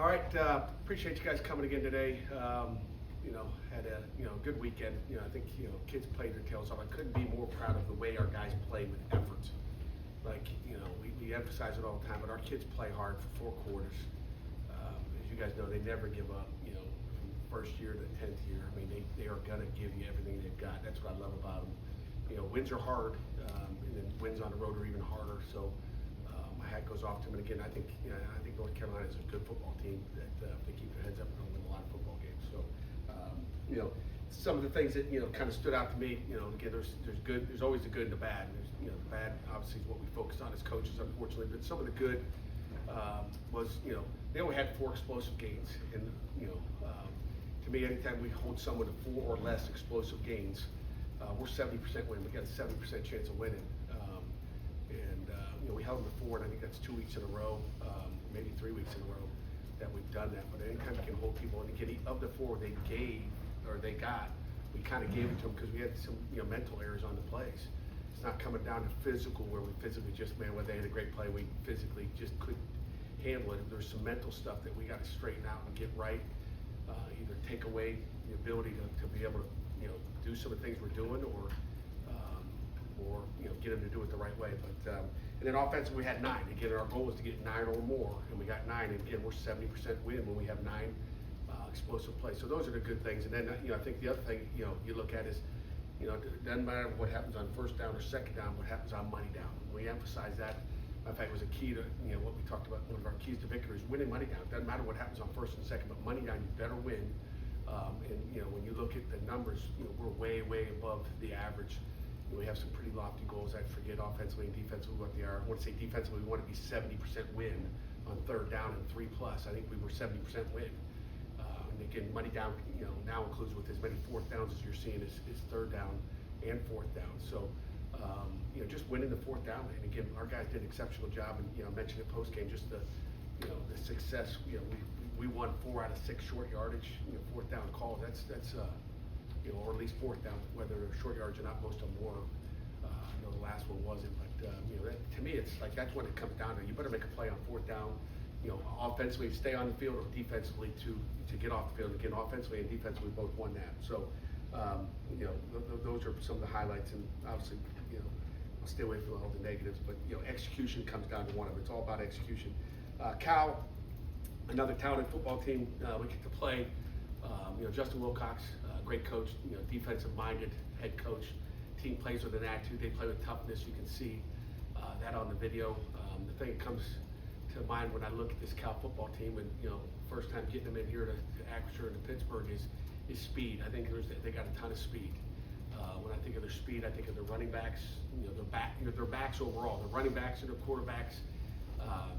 All right, appreciate you guys coming again today. Had a good weekend. I think kids played their tails off. I couldn't be more proud of the way our guys played with effort. Like we emphasize it all the time, but our kids play hard for 4 quarters. As you guys know, they never give up. From first year to 10th year. I mean, they are gonna give you everything they've got. That's what I love about them. Wins are hard, and then wins on the road are even harder. So. My hat goes off to them, and again, I think North Carolina is a good football team that if they keep their heads up, they'll win a lot of football games. So, some of the things that kind of stood out to me. Again, there's good, there's always the good and the bad. There's the bad obviously is what we focus on as coaches, unfortunately, but some of the good was they only had 4 explosive gains, and to me, anytime we hold someone to 4 or less explosive gains, we're 70% win. We got a 70% chance of winning. We held them to 4, and I think that's 2 weeks in a row, maybe 3 weeks in a row that we've done that. But anytime you can hold people, and again, of the 4 they got, we kind of gave it to them because we had some mental errors on the plays. It's not coming down to physical where we physically just, man, when they had a great play, we physically just couldn't handle it. There's some mental stuff that we got to straighten out and get right. Either take away the ability to be able to do some of the things we're doing, or get them to do it the right way. But and then offensively, we had 9. Again, our goal was to get 9 or more, and we got 9. And again, we're 70% win when we have 9 explosive plays. So those are the good things. And then I think the other thing you look at is it doesn't matter what happens on first down or second down, what happens on money down. We emphasize that. In fact, it was a key to what we talked about. One of our keys to victory is winning money down. It doesn't matter what happens on first and second, but money down, you better win. When you look at the numbers, we're way above the average. We have some pretty lofty goals. I forget offensively and defensively what they are. I want to say defensively, we want to be 70% win on third down and 3+. I think we were 70% win. And again, money down, now includes with as many 4th downs as you're seeing is third down and 4th down. So, just winning the 4th down. And again, our guys did an exceptional job. And I mentioned it post game, just the success. We won 4 out of 6 short yardage, 4th down calls. That's or at least 4th down, whether they're short yards or not. Most of them were. I know the last one wasn't, but that, to me, it's like that's when it comes down to. You better make a play on 4th down. Offensively stay on the field, or defensively to get off the field. Again, offensively and defensively both won that. So, those are some of the highlights, and obviously, I'll stay away from all the negatives. But execution comes down to one of them. It's all about execution. Cal, another talented football team. We get to play. Justin Wilcox, great coach, defensive-minded head coach. Team plays with an attitude. They play with toughness. You can see that on the video. The thing that comes to mind when I look at this Cal football team, and first time getting them in here to Acrisure and to Pittsburgh is speed. I think they got a ton of speed. When I think of their speed, I think of their running backs. Their backs overall. Their running backs and their quarterbacks, are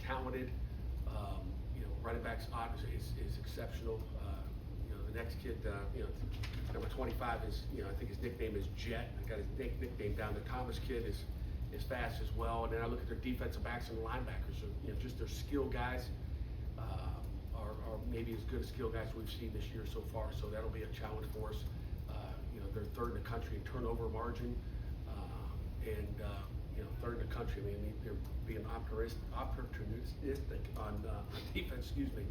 talented. Running backs is exceptional. The next kid, number 25 is, I think his nickname is Jet. I got his nickname down. The Thomas kid is fast as well. And then I look at their defensive backs and linebackers. So, just their skill guys are maybe as good as skill guys we've seen this year so far. So that'll be a challenge for us. They're 3rd in the country in turnover margin, and 3rd in the country. I mean, they're being opportunistic on defense. Excuse me.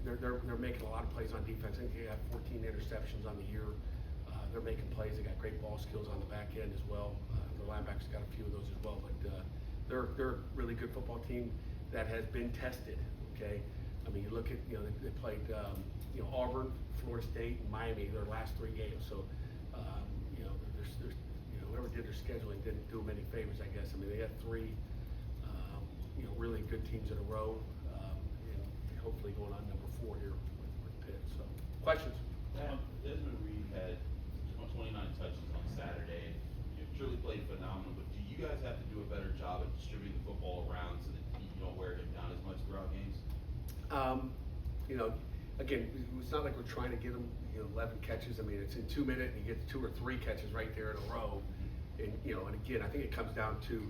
They're making a lot of plays on defense. I think they have 14 interceptions on the year. They're making plays. They got great ball skills on the back end as well. The linebackers got a few of those as well. But they're a really good football team that has been tested. Okay, I mean, you look at they played Auburn, Florida State, and Miami their last 3 games. So there's whoever did their scheduling didn't do them any favors, I guess. I mean, they had 3 really good teams in a row, and hopefully going on number 4 here with Pitt. So, questions? Desmond Reed had 29 touches on Saturday. You truly played phenomenal, but do you guys have to do a better job at distributing the football around so that you don't wear him down as much throughout games? Again, it's not like we're trying to get him 11 catches. I mean, it's in 2 minutes, and he gets 2 or 3 catches right there in a row. And and again, I think it comes down to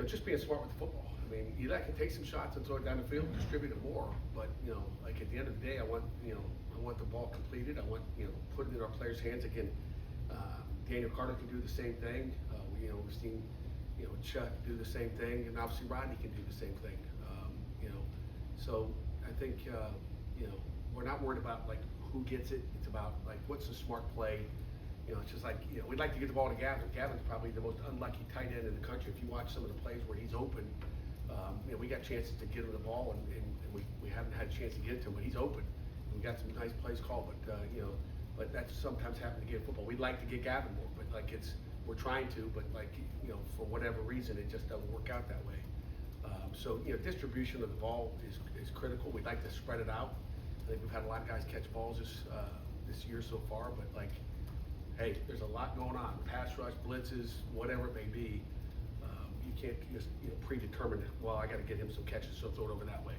just being smart with the football. I mean, Eli can take some shots and throw it down the field and distribute it more. But like at the end of the day, I want the ball completed. I want put it in our players' hands. Again, Daniel Carter can do the same thing. We've seen Chuck do the same thing, and obviously Rodney can do the same thing. So I think we're not worried about like who gets it. It's about like what's the smart play. It's just like we'd like to get the ball to Gavin. Gavin's probably the most unlucky tight end in the country. If you watch some of the plays where he's open, we got chances to get him the ball, and we haven't had a chance to get it to him, but he's open. We got some nice plays called, but that's sometimes happens to get football. We'd like to get Gavin more, but like we're trying to, but like for whatever reason, it just doesn't work out that way. So distribution of the ball is critical. We'd like to spread it out. I think we've had a lot of guys catch balls this year so far, but like, hey, there's a lot going on. Pass rush, blitzes, whatever it may be. You can't just predetermine. Well, I got to get him some catches, so throw it over that way.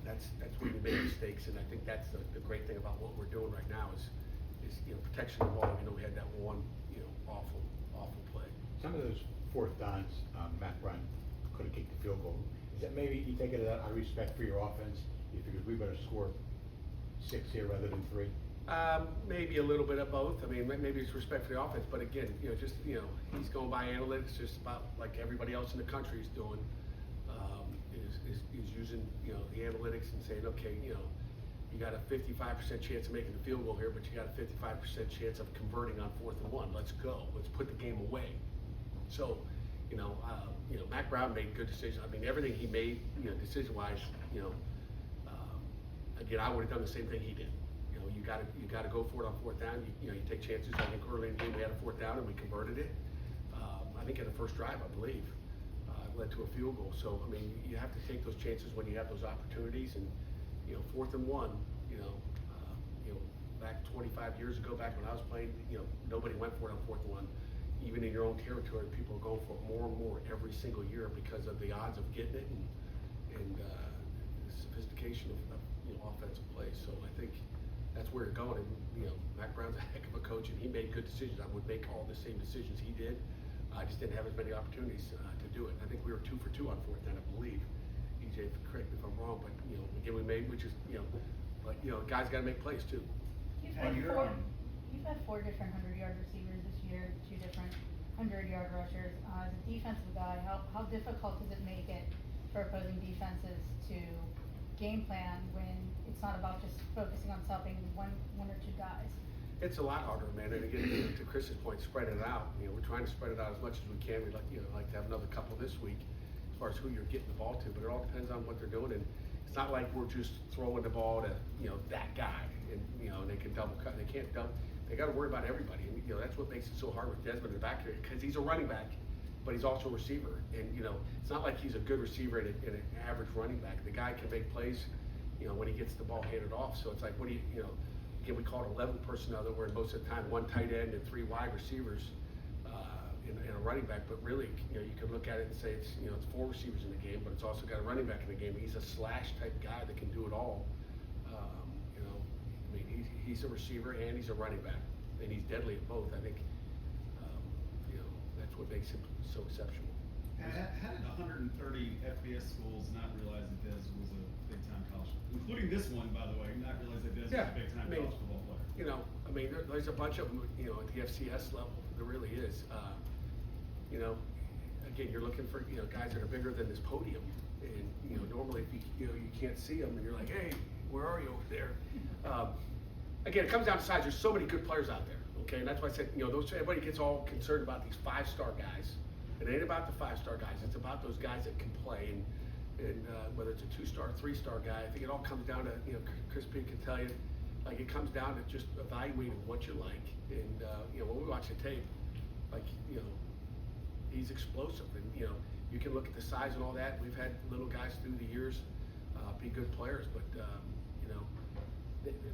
That's where we make mistakes, and I think that's the great thing about what we're doing right now is protection of the ball. We had that one awful play. Some of those fourth downs, Matt Ryan could have kicked the field goal. Is that maybe you take it out of respect for your offense? You figure we better score 6 here rather than 3? Maybe a little bit of both. I mean, maybe it's respect for the offense, but again, he's going by analytics, just about like everybody else in the country is doing. Is using the analytics and saying, okay, you got a 55% chance of making the field goal here, but you got a 55% chance of converting on 4th and 1. Let's go. Let's put the game away. So, Mac Brown made good decisions. I mean, everything he made, decision-wise, again, I would have done the same thing he did. You got to go for it on 4th down. You take chances. I think early in the game we had a 4th down and we converted it. I think in the first drive, I believe, led to a field goal. So I mean, you have to take those chances when you have those opportunities. And 4th and 1, back 25 years ago, back when I was playing, nobody went for it on 4th and 1. Even in your own territory, people are going for it more and more every single year because of the odds of getting it and the sophistication of offensive plays. So I think that's where you're going. And Mac Brown's a heck of a coach, and he made good decisions. I would make all the same decisions he did. I just didn't have as many opportunities to do it. I think we were 2 for 2 on 4th down, I believe. EJ, correct me if I'm wrong, but again, we made, which is but guys got to make plays too. You've had 4 different 100-yard receivers this year, 2 different 100-yard rushers. As a defensive guy, how difficult does it make it for opposing defenses to game plan when it's not about just focusing on stopping one or 2 guys? It's a lot harder, man. And again, to Chris's point, spreading it out. We're trying to spread it out as much as we can. We'd like to have another couple this week as far as who you're getting the ball to, but it all depends on what they're doing. And it's not like we're just throwing the ball to that guy, and they can double cut. They can't double. They got to worry about everybody, and that's what makes it so hard with Desmond in the back here, because he's a running back, but he's also a receiver. And it's not like he's a good receiver and an average running back. The guy can make plays, when he gets the ball handed off. So it's like, what do you. Again, we call it 11 personnel, where most of the time 1 tight end and 3 wide receivers in a running back. But really, you could look at it and say it's 4 receivers in the game, but it's also got a running back in the game. He's a slash type guy that can do it all. I mean, he's a receiver and he's a running back, and he's deadly at both. I think that's what makes him so exceptional. How did 130 FBS schools not realize that Dez was a big-time college, including this one, by the way, not realize that Dez was a big-time college football player? There's a bunch of them, at the FCS level. There really is. Again, you're looking for guys that are bigger than this podium, and normally if you can't see them, and you're like, hey, where are you over there? Again, it comes down to size. There's so many good players out there. Okay, and that's why I said everybody gets all concerned about these 5-star guys. It ain't about the 5-star guys. It's about those guys that can play, and whether it's a 2-star, 3-star guy. I think it all comes down to Chris P can tell you, like it comes down to just evaluating what you like. And when we watch the tape, like he's explosive, and you can look at the size and all that. We've had little guys through the years be good players, but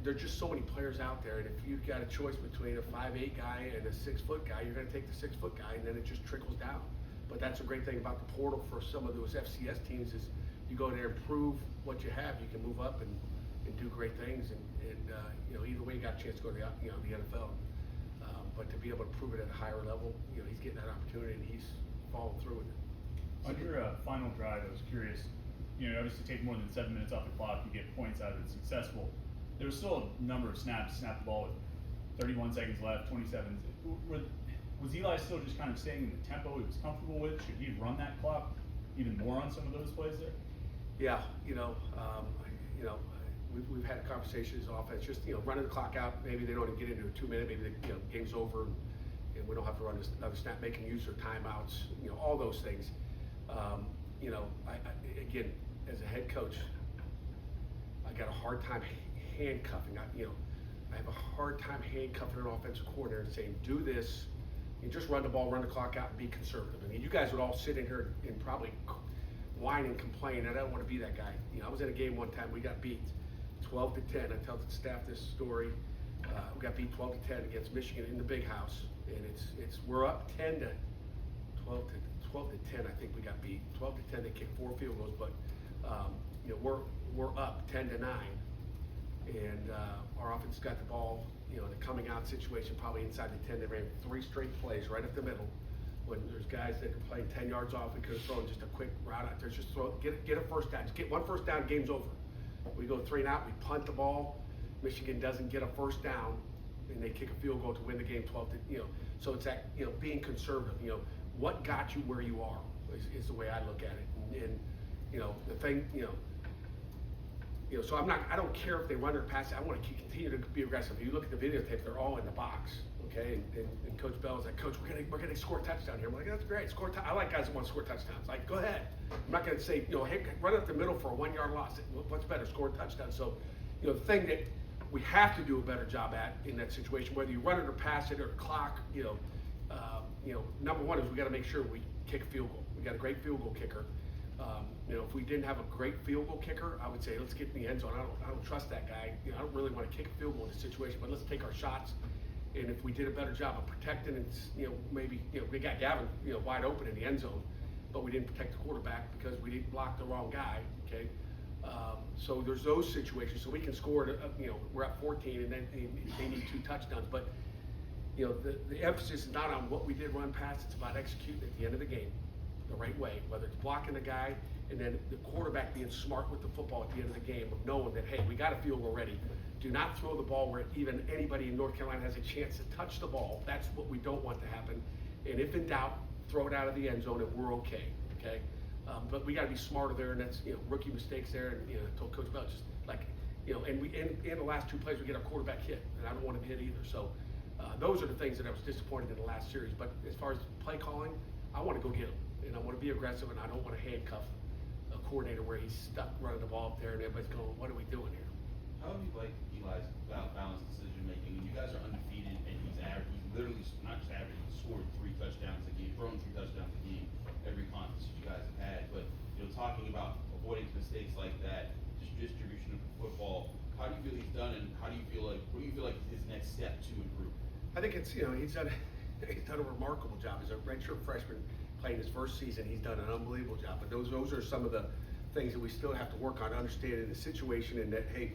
there are just so many players out there, and if you've got a choice between a 5'8" guy and a 6-foot guy, you're going to take the 6-foot guy, and then it just trickles down. But that's a great thing about the portal for some of those FCS teams is you go there and prove what you have. You can move up and do great things, and either way you got a chance to go to the NFL. But to be able to prove it at a higher level, he's getting that opportunity, and he's following through with it. On your final drive, I was curious. Obviously take more than 7 minutes off the clock, you get points out of it, successful. There was still a number of snaps, snap the ball with 31 seconds left, 27. was Eli still just kind of staying in the tempo he was comfortable with? Should he run that clock even more on some of those plays there? Yeah, we've had conversations offense, just, running the clock out, maybe they don't even get into a 2 minute, maybe the, game's over and we don't have to run another snap, making use of timeouts, all those things. Again, as a head coach, I got a hard time handcuffing, I have a hard time handcuffing an offensive coordinator and saying, do this, and just run the ball, run the clock out, and be conservative. I mean, you guys would all sit in here and probably whine and complain, and I don't want to be that guy. I was in a game one time, we got beat 12-10. I tell the staff this story. We got beat 12-10 against Michigan in the Big House, and we're up 10 to 12 to 10. I think we got beat 12-10. They kicked 4 field goals, but we're up 10-9, and our offense got the ball. In a coming out situation, probably inside the 10. They ran 3 straight plays right up the middle. When there's guys that are playing 10 yards off, we could have thrown just a quick route out there. Just get a first down. Just get 1 first down, game's over. We go 3 and out, we punt the ball. Michigan doesn't get a first down, and they kick a field goal to win the game 12 to, So it's that, being conservative. What got you where you are is the way I look at it. And the thing, so I don't care if they run or pass. I want to continue to be aggressive. If you look at the videotape, they're all in the box. Okay, and Coach Bell's like, Coach, we're gonna score a touchdown here. I'm like, that's great. I like guys that want to score touchdowns. Like, go ahead. I'm not gonna say, hey, run up the middle for a 1 yard loss. What's better, score a touchdown? So, the thing that we have to do a better job at in that situation, whether you run it or pass it or clock, number one is we got to make sure we kick a field goal. We got a great field goal kicker. If we didn't have a great field goal kicker, I would say let's get in the end zone. I don't trust that guy. I don't really want to kick a field goal in this situation, but let's take our shots. And if we did a better job of protecting, and maybe we got Gavin wide open in the end zone, but we didn't protect the quarterback because we didn't block the wrong guy. Okay, so there's those situations. So we can score. We're at 14, and then they need 2 touchdowns. But the emphasis is not on what we did run pass. It's about executing at the end of the game the right way, whether it's blocking the guy and then the quarterback being smart with the football at the end of the game, of knowing that, hey, we got a field goal ready. Do not throw the ball where even anybody in North Carolina has a chance to touch the ball. That's what we don't want to happen. And if in doubt, throw it out of the end zone and we're okay. Okay, but we got to be smarter there, and that's rookie mistakes there. And I told Coach Bell, just like and we in the last 2 plays we get our quarterback hit, and I don't want him hit either. So those are the things that I was disappointed in the last series. But as far as play calling, I want to go get him, and I want to be aggressive, and I don't want to handcuff a coordinator where he's stuck running the ball up there, and everybody's going, "What are we doing here?" How do you like Eli's balanced decision making? And you guys are undefeated, and he's literally not just average, he's scored 3 touchdowns a game, thrown 3 touchdowns a game every contest you guys have had. But talking about avoiding mistakes like that, just distribution of football, how do you feel he's done, and what do you feel like his next step to improve? I think it's he's done a remarkable job as a redshirt freshman playing his first season. He's done an unbelievable job. But those are some of the things that we still have to work on, understanding the situation, and that, hey,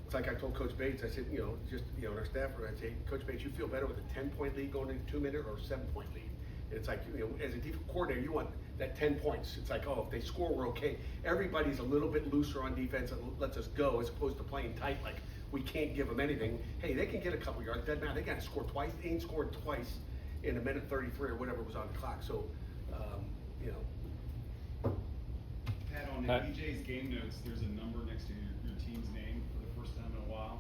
it's like I told Coach Bates, I said, just, in our staff room, I'd say, Coach Bates, you feel better with a 10-point lead going into 2 minute or a 7-point lead? And it's like, as a defensive coordinator, you want that 10 points. It's like, oh, if they score, we're okay. Everybody's a little bit looser on defense and lets us go, as opposed to playing tight, like we can't give them anything. Hey, they can get a couple yards. Doesn't matter. They got to score twice. They ain't scored twice in a minute 33 or whatever was on the clock. So, Pat, on EJ's game notes, there's a number next to your team's name for the first time in a while.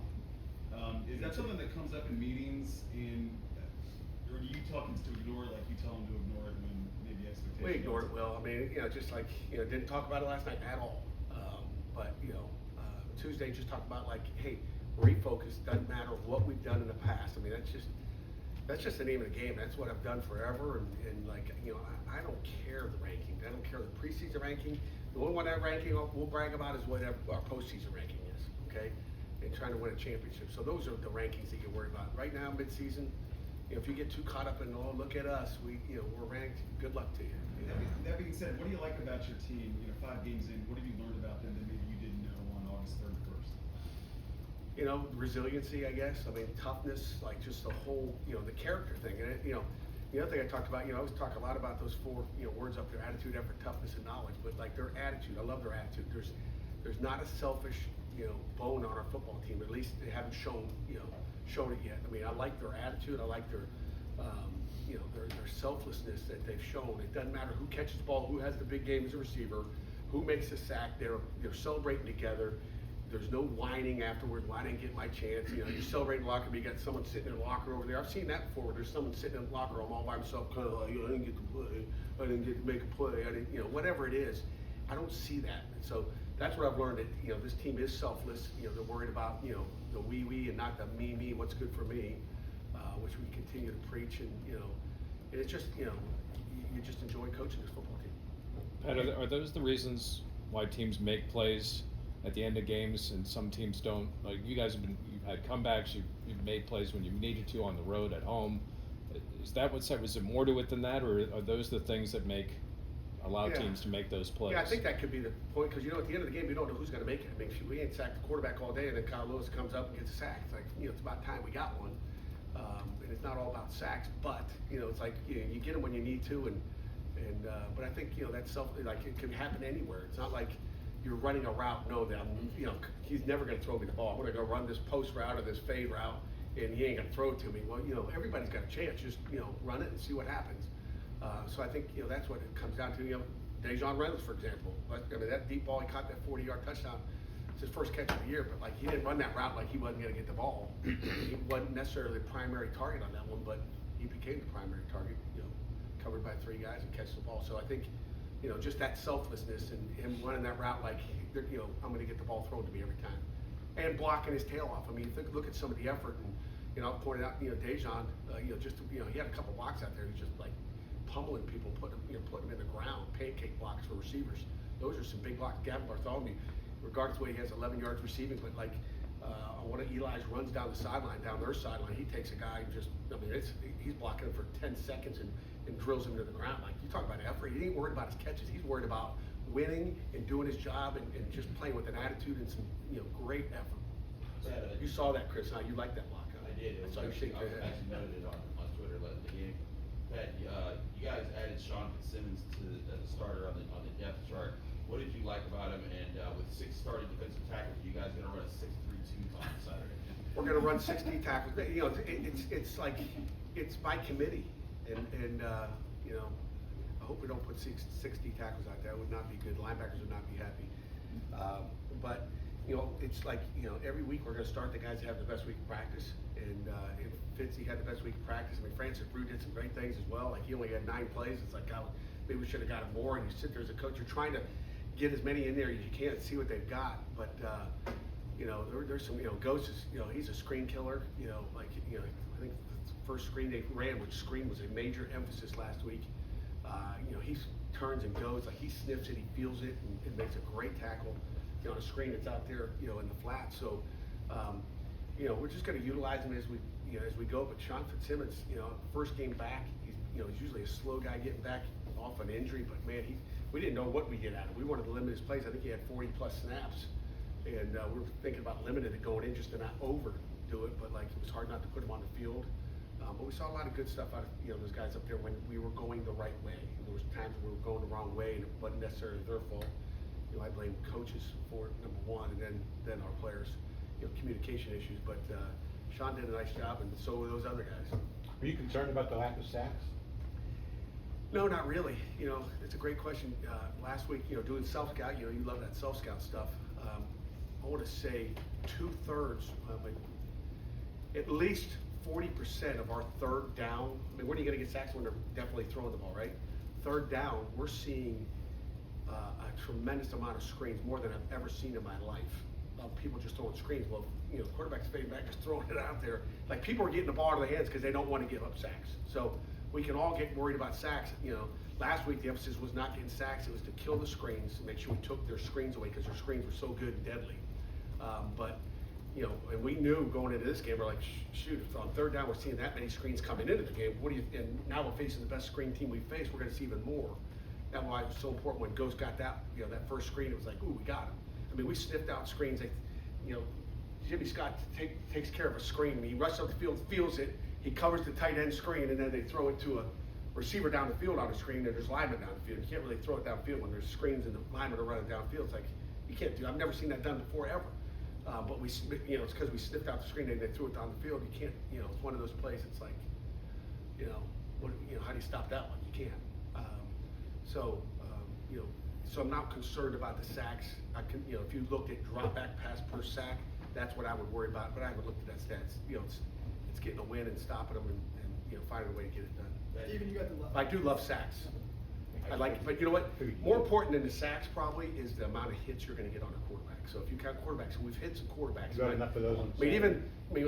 Is that something that comes up in meetings, or do you tell him to ignore it, like you tell him to ignore it when maybe expectations? we ignored it, Will. I mean, just like, didn't talk about it last night at all. But, Tuesday just talked about, like, hey, refocus. Doesn't matter what we've done in the past. I mean, that's just the name of the game. That's what I've done forever. And like, I don't care the ranking. I don't care the preseason ranking. The only one that ranking we'll brag about is whatever our postseason ranking is, okay? And trying to win a championship. So those are the rankings that you worry about. Right now, midseason, if you get too caught up in, oh, look at us, we're ranked. Good luck to you. That being said, what do you like about your team? 5 games in, what have you learned about them that maybe you didn't know on August 31st? Resiliency, I guess. I mean, toughness, like just the whole, the character thing. And the other thing I talked about, I always talk a lot about those 4, words up there: attitude, effort, toughness, and knowledge. But like their attitude, I love their attitude. There's not a selfish, bone on our football team. At least they haven't shown it yet. I mean, I like their attitude. I like their, you know, their selflessness that they've shown. It doesn't matter who catches the ball, who has the big game as a receiver, who makes a sack. They're celebrating together. There's no whining afterward. Well, I didn't get my chance. You know, you celebrate in the locker room. You got someone sitting in the locker over there. I've seen that before. Where there's someone sitting in the locker room all by himself, kind of like, I didn't get to play. I didn't get to make a play. I didn't, you know, whatever it is. I don't see that. And so that's what I've learned. That you know, this team is selfless. You know, they're worried about the we and not the me. What's good for me, which we continue to preach. And you know, and it's just you just enjoy coaching this football team. Pat, are those the reasons why teams make plays at the end of games and some teams don't? Like you guys you've had comebacks, you've made plays when you needed to on the road, at home. Is that was it more to it than that, or are those the things that allow Yeah. teams to make those plays? Yeah, I think that could be the point, because at the end of the game, we don't know who's going to make it. I mean, we ain't sacked the quarterback all day, and then Kyle Lewis comes up and gets a sack. It's like, it's about time we got one. And it's not all about sacks, but it's like you get them when you need to, but I think that's it can happen anywhere. It's not like you're running a route, know that he's never going to throw me the ball. I'm going to go run this post route or this fade route, and he ain't going to throw it to me. Well, everybody's got a chance. Just run it and see what happens. So I think that's what it comes down to. Dejon Reynolds, for example. I mean, that deep ball, he caught that 40-yard touchdown. It's his first catch of the year, but he didn't run that route like he wasn't going to get the ball. He wasn't necessarily the primary target on that one, but he became the primary target. Covered by 3 guys and catch the ball. So I think just that selflessness and him running that route like I'm going to get the ball thrown to me every time, and blocking his tail off. I mean, look at some of the effort, and I pointed out Dejon, he had a couple blocks out there. He's just like pummeling people, putting them in the ground, pancake blocks for receivers. Those are some big blocks. Gavin Bartholomew, regardless of what he has 11 yards receiving, but on one of Eli's runs down the sideline, down their sideline, he takes a guy and he's blocking him for 10 seconds and drills him to the ground. Like, you talk about effort, he ain't worried about his catches. He's worried about winning and doing his job and just playing with an attitude and some great effort. You saw that, Chris, huh? You liked that block, huh? I did. I saw you shake your head. I actually noted it on Twitter late in the game. Pat, you guys added Sean Fitzsimmons as a starter on the depth chart. What did you like about him? And with 6 starting defensive tackles, you guys going to run a 6-3-2 on Saturday? We're going to run 60 tackles. It's like it's by committee, and I hope we don't put 60 tackles out there. That would not be good. Linebackers would not be happy. But it's like every week we're going to start the guys that have the best week of practice, and if Fitzy had the best week of practice. I mean, Francis Brew did some great things as well. Like, he only had 9 plays. It's like, maybe we should have got him more. And you sit there as a coach, you're trying to get as many in there as you can and see what they've got. But there's some Ghost is he's a screen killer. I think the first screen they ran, which screen was a major emphasis last week. He turns and goes, like, he sniffs it, he feels it, and makes a great tackle on a screen that's out there in the flat. So we're just going to utilize him as we go. But Sean Fitzsimmons, first game back, he's usually a slow guy getting back off an injury, but man, we didn't know what we get out of him. We wanted to limit his plays. I think he had 40+ snaps, and we were thinking about limiting it going in just to not overdo it, but it was hard not to put him on the field. But we saw a lot of good stuff out of those guys up there when we were going the right way. And there was times when we were going the wrong way, and it wasn't necessarily their fault. I blame coaches for it, number one, and then our players, communication issues. But Sean did a nice job, and so were those other guys. Are you concerned about the lack of sacks? No, not really. It's a great question. Last week, doing self-scout, you love that self-scout stuff. I want to say 2/3, at least 40% of our third down. I mean, when are you going to get sacks? When they're definitely throwing the ball, right? Third down, we're seeing a tremendous amount of screens, more than I've ever seen in my life. People just throwing screens. Well, quarterbacks fading back, just throwing it out there. Like, people are getting the ball out of their hands because they don't want to give up sacks. So we can all get worried about sacks. Last week the emphasis was not getting sacks. It was to kill the screens, to make sure we took their screens away because their screens were so good and deadly. And we knew going into this game, we're like, shoot, if on third down we're seeing that many screens coming into the game, and now we're facing the best screen team we faced, we're going to see even more. That's why it was so important when Ghost got that that first screen. It was like, ooh, we got him. I mean, we sniffed out screens. Jimmy Scott takes care of a screen. He rushes up the field, feels it, he covers the tight end screen, and then they throw it to a receiver down the field on a screen, and there's linemen down the field. You can't really throw it downfield when there's screens and the linemen are running downfield. It's like, you can't do. I've never seen that done before ever. But it's because we sniffed out the screen and they threw it down the field. You can't. It's one of those plays. It's like, how do you stop that one? You can't. So I'm not concerned about the sacks. If you looked at drop back pass per sack, that's what I would worry about, but I haven't looked at that stats. It's getting a win and stopping them and finding a way to get it done. Steven, you got the love. I do love sacks. I like it, but you know what? More important than the sacks probably is the amount of hits you're gonna get on a quarterback. So if you count quarterbacks, we've hit some quarterbacks. You got enough of those on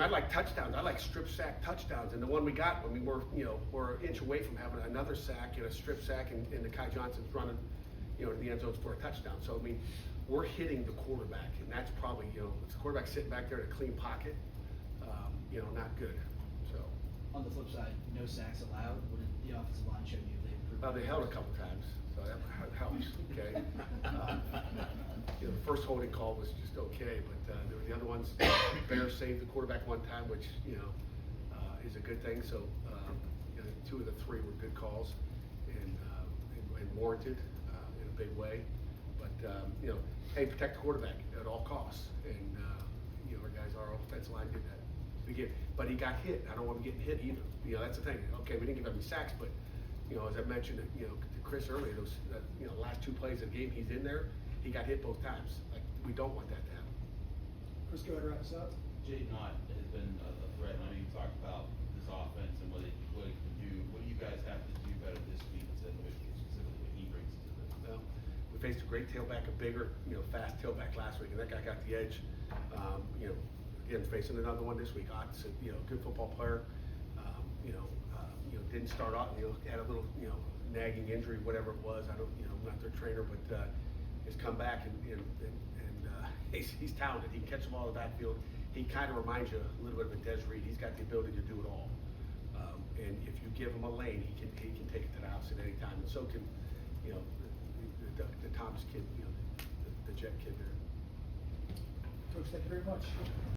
I like touchdowns. I like strip sack touchdowns. And the one we got when we're an inch away from having another sack and a strip sack and the Kai Johnson's running, to the end zones for a touchdown. So we're hitting the quarterback, and that's probably, if the quarterback sitting back there in a clean pocket, not good. So. On the flip side, no sacks allowed. What did the offensive line show you? They improved. Well, they held a couple times, so that helps, okay? The first holding call was just okay, but there were the other ones. Bears saved the quarterback one time, which, is a good thing. So, two of the three were good calls and warranted in a big way. But, hey, protect the quarterback at all costs. And, our guys, our offensive line did that. But he got hit. I don't want him getting hit either. That's the thing. Okay, we didn't give him any sacks, but, as I mentioned, to Chris earlier, those, last two plays of the game, he's in there. He got hit both times. Like, we don't want that to happen. Chris, go ahead and wrap us up. Jay Knott has been a threat, and I know you talked about this offense and what it can do. What do you guys have to do better this week to specifically what he brings to this? Well, we faced a great tailback, a bigger, fast tailback last week, and that guy got the edge. Again, facing another one this week. Ott's a good football player. Didn't start off. Had a little nagging injury, whatever it was. I'm not their trainer, but has come back and he's talented. He can catch them all in the backfield. He kind of reminds you a little bit of a Des Reed. He's got the ability to do it all. And if you give him a lane, he can take it to the house at any time. And so can the Thomas kid, the Jet kid there. Coach, thank you very much.